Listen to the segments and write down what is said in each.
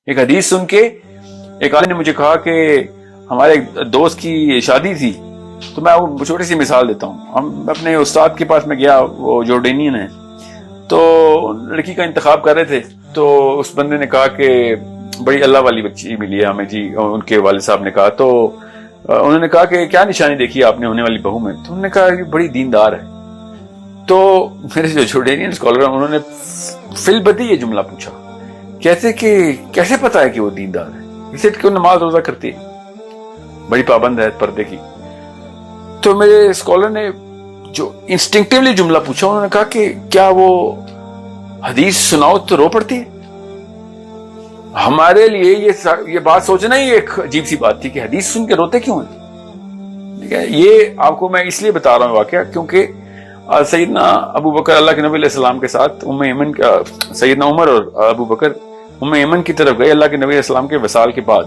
ایک حدیث سن کے ایک آدمی نے مجھے کہا کہ ہمارے ایک دوست کی شادی تھی، تو میں وہ چھوٹی سی مثال دیتا ہوں. ہم اپنے استاد کے پاس میں گیا، وہ جورڈینین ہے، تو لڑکی کا انتخاب کر رہے تھے. تو اس بندے نے کہا کہ بڑی اللہ والی بچی ملی ہے ہمیں جی. ان کے والد صاحب نے کہا، تو انہوں نے کہا کہ کیا نشانی دیکھی آپ نے ہونے والی بہو میں؟ تو انہوں نے کہا کہ بڑی دیندار ہے. تو میرے جو جورڈینین اسکالر ہیں انہوں نے فی البدی یہ جملہ پوچھا، کہتے کہ کیسے پتا ہے کہ وہ دیندار ہے؟ اسے کہ وہ نماز روزہ کرتی ہے، بڑی پابند ہے پردے کی. تو میرے اسکالر نے جو انسٹنکٹیولی جملہ پوچھا، انہوں نے کہا کہ کیا وہ حدیث سناؤ تو رو پڑتی ہے؟ ہمارے لیے یہ بات سوچنا ہی ایک عجیب سی بات تھی کہ حدیث سن کے روتے کیوں ہیں. ٹھیک ہے، یہ آپ کو میں اس لیے بتا رہا ہوں واقعہ کیونکہ سیدنا ابو بکر اللہ کے نبی علیہ السلام کے ساتھ ایمن سیدنا عمر اور ابو بکر ایمن کی طرف گئے اللہ کے نبی علیہ السلام کے وصال کے بعد.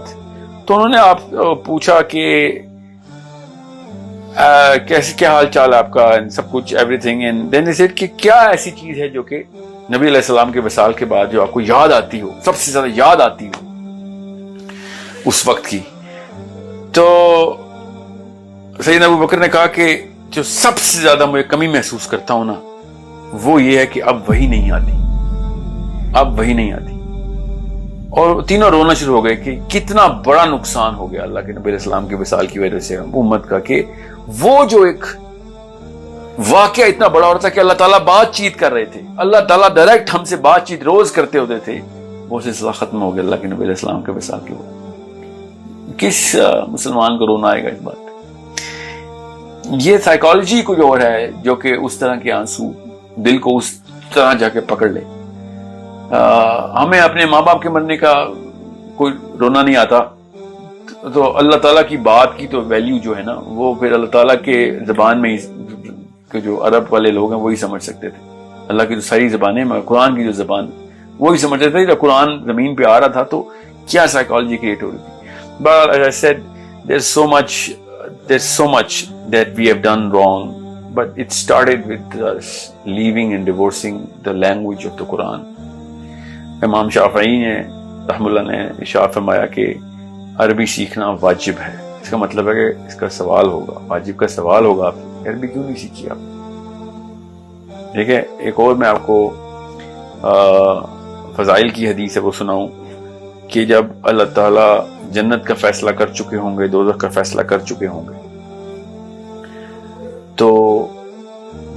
تو انہوں نے آپ پوچھا کہ کیسے کیا حال چال آپ کا، سب کچھ everything, and then they said کہ کیا ایسی چیز ہے جو کہ نبی علیہ السلام کے وصال کے بعد جو آپ کو یاد آتی ہو، سب سے زیادہ یاد آتی ہو اس وقت کی. تو سیدنا ابو بکر نے کہا کہ جو سب سے زیادہ مجھے کمی محسوس کرتا ہوں نا، وہ یہ ہے کہ اب وہی نہیں آتی، اب وہی نہیں آتی. اور تینوں رونا شروع ہو گئے کہ کتنا بڑا نقصان ہو گیا اللہ کے نبی علیہ السلام کے وصال کی وجہ سے امت کا، کہ وہ جو ایک واقعہ اتنا بڑا ہو رہا تھا کہ اللہ تعالیٰ بات چیت کر رہے تھے، اللہ تعالیٰ ڈائریکٹ ہم سے بات چیت روز کرتے ہوتے تھے، وہ سلسلہ ختم ہو گیا اللہ کے نبی علیہ السلام کے وصال کے بعد. کس مسلمان کو رونا آئے گا اس بات پہ؟ یہ سائیکالوجی کو جو ہے، جو کہ اس طرح کے آنسو دل کو اس طرح جا کے پکڑ لے. ہمیں اپنے ماں باپ کے مرنے کا کوئی رونا نہیں آتا، تو اللہ تعالیٰ کی بات کی تو ویلیو جو ہے نا، وہ پھر اللہ تعالیٰ کے زبان میں جو عرب والے لوگ ہیں وہی سمجھ سکتے تھے. اللہ کی جو ساری زبانیں، قرآن کی جو زبان وہی سمجھتے تھے. جب قرآن زمین پہ آ رہا تھا تو کیا سائیکالوجی کریٹ ہو رہی تھی. But as I said, there's so much that we have done wrong, but it started with us leaving and divorcing the language of the Quran. امام شافعی نے رحم اللہ نے ارشاد فرمایا کہ عربی سیکھنا واجب ہے. اس کا مطلب ہے کہ اس کا سوال ہوگا، واجب کا سوال ہوگا، آپ عربی کیوں نہیں سیکھی آپ؟ ٹھیک ہے. ایک اور میں آپ کو فضائل کی حدیث ہے وہ سناؤں کہ جب اللہ تعالیٰ جنت کا فیصلہ کر چکے ہوں گے، دوزخ کا فیصلہ کر چکے ہوں گے، تو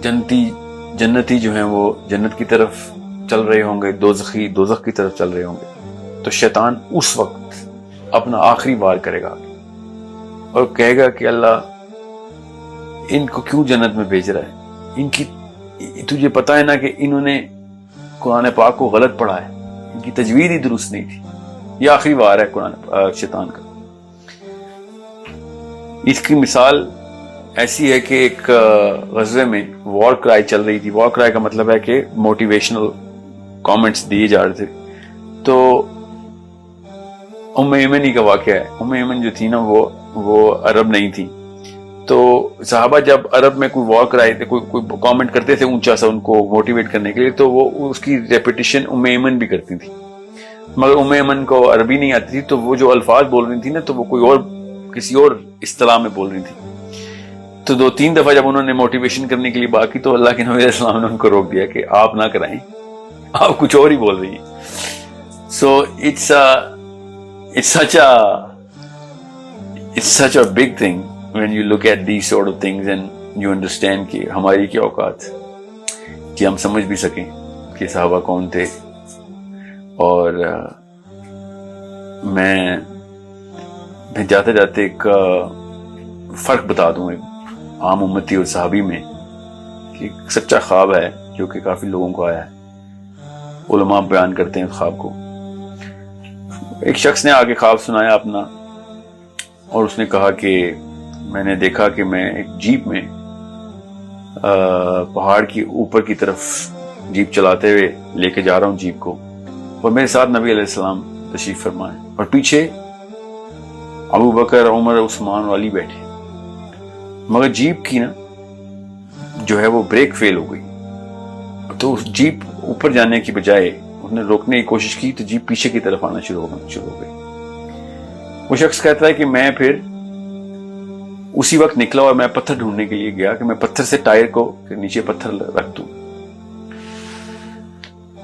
جنتی جو ہیں وہ جنت کی طرف چل رہے ہوں گے، دوزخی دوزخ کی طرف چل رہے ہوں گے. تو شیطان اس وقت اپنا آخری وار کرے گا اور کہے گا کہ اللہ ان کو کیوں جنت میں بھیج رہا ہے؟ ان کی تجھے پتا ہے نا کہ انہوں نے قرآن پاک کو غلط پڑھا ہے، ان کی تجوید ہی درست نہیں تھی. یہ آخری وار ہے قرآن شیطان کا. اس کی مثال ایسی ہے کہ ایک غزوے میں وار کرائے چل رہی تھی. وار کرائے کا مطلب ہے کہ موٹیویشنل کامنٹس دیے جا رہے تھے. تو ایمن ہی کا واقعہ ہے. ایمن جو تھی نا وہ عرب نہیں تھی. تو صحابہ جب عرب میں کوئی وار کرائے تھے، کوئی کامنٹ کرتے تھے اونچا سا ان کو موٹیویٹ کرنے کے لیے، تو وہ اس کی ریپیٹیشن ایمن بھی کرتی تھی. مگر ایمن کو عربی نہیں آتی تھی، تو وہ جو الفاظ بول رہی تھی نا، تو وہ کوئی اور کسی اور اصطلاح میں بول رہی تھی. تو 2-3 دفعہ جب انہوں نے موٹیویشن کرنے کے لیے بات کی تو اللہ کے نبی علیہ السلام نے ان کو روک دیا کہ آپ نہ کرائیں، آپ کچھ اور ہی بول رہی ہیں. سو it's such a big thing when you look at these sort of things and you understand کہ ہماری کیا اوقات کہ ہم سمجھ بھی سکیں کہ صحابہ کون تھے. اور میں جاتے جاتے ایک فرق بتا دوں ایک عام امتی اور صحابی میں، کہ ایک سچا خواب ہے جو کہ کافی لوگوں کو آیا ہے. علماء بیان کرتے ہیں اس خواب کو. ایک شخص نے آگے خواب سنایا اپنا، اور اس نے کہا کہ میں نے دیکھا کہ میں ایک جیپ میں پہاڑ کی اوپر کی طرف جیپ چلاتے ہوئے لے کے جا رہا ہوں جیپ کو، اور میرے ساتھ نبی علیہ السلام تشریف فرمائے، اور پیچھے ابو بکر، عمر، عثمان والی بیٹھے. مگر جیپ کی نا جو ہے وہ بریک فیل ہو گئی، تو اس جیپ اوپر جانے کی بجائے اس نے روکنے کی کوشش کی تو جیپ پیچھے کی طرف آنا شروع ہو گئی. وہ شخص کہتا ہے کہ میں پھر اسی وقت نکلا اور میں پتھر ڈھونڈنے کے لیے گیا کہ میں پتھر سے ٹائر کو نیچے پتھر رکھ دوں.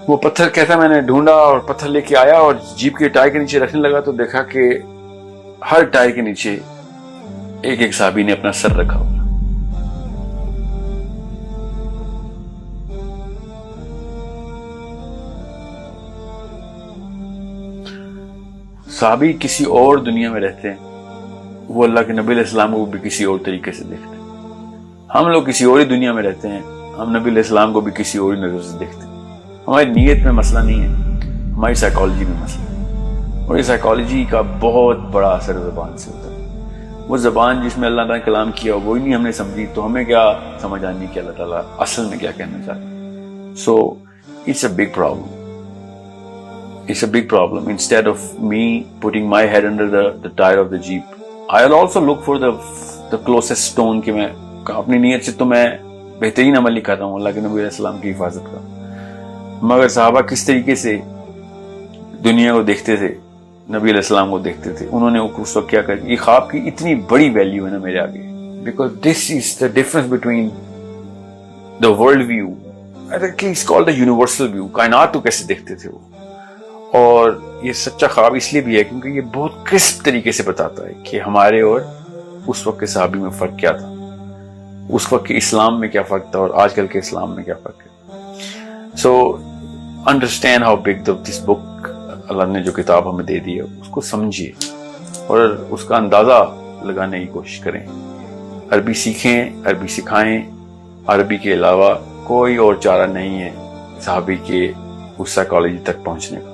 وہ پتھر کہتا میں نے ڈھونڈا اور پتھر لے کے آیا اور جیپ کے ٹائر کے نیچے رکھنے لگا تو دیکھا کہ ہر ٹائر کے نیچے ایک ایک صحابی نے اپنا سر رکھا ہوا. صحابی کسی اور دنیا میں رہتے ہیں, وہ اللہ کے نبی علیہ السلام کو بھی کسی اور طریقے سے دیکھتے ہیں. ہم لوگ کسی اور ہی دنیا میں رہتے ہیں, ہم نبی علیہ السلام کو بھی کسی اور ہی نظر سے دیکھتے ہیں. ہماری نیت میں مسئلہ نہیں ہے, ہماری سائیکالوجی میں مسئلہ ہے, اور یہ سائیکالوجی کا بہت بڑا اثر زبان سے ہوتا ہے. وہ زبان جس میں اللہ تعالیٰ نے کلام کیا وہی نہیں ہم نے سمجھی تو ہمیں کیا سمجھ آنی کہ اللہ تعالیٰ اصل میں کیا کہنا چاہتا ہے. So it's a big problem. It's a big problem. Instead of me putting my head under the tire of the Jeep, I'll also look for the closest stone کہ میں اپنی نیت سے تو میں بہترین عمل نہیں کر رہا ہوں اللہ کے نبی علیہ السلام کی حفاظت کا. مگر صحابہ کس طریقے سے دنیا کو دیکھتے تھے, نبی علیہ السلام کو دیکھتے تھے, انہوں نے اس وقت کیا کر, یہ خواب کی اتنی بڑی ویلیو ہے نا میرے آگے, because this is the difference between the world view. I think it's called the universal view. کائنات کو کیسے دیکھتے تھے وہ, اور یہ سچا خواب اس لیے بھی ہے کیونکہ یہ بہت کرسپ طریقے سے بتاتا ہے کہ ہمارے اور اس وقت کے صحابی میں فرق کیا تھا, اس وقت کے اسلام میں کیا فرق تھا اور آج کل کے اسلام میں کیا فرق ہے. سو انڈرسٹینڈ ہاؤ بگ دس بک, اللہ نے جو کتاب ہمیں دے دی ہے اس کو سمجھیے اور اس کا اندازہ لگانے کی کوشش کریں. عربی سیکھیں, عربی سکھائیں. عربی کے علاوہ کوئی اور چارہ نہیں ہے صحابی کے اس سائیکالوجی تک پہنچنے کا.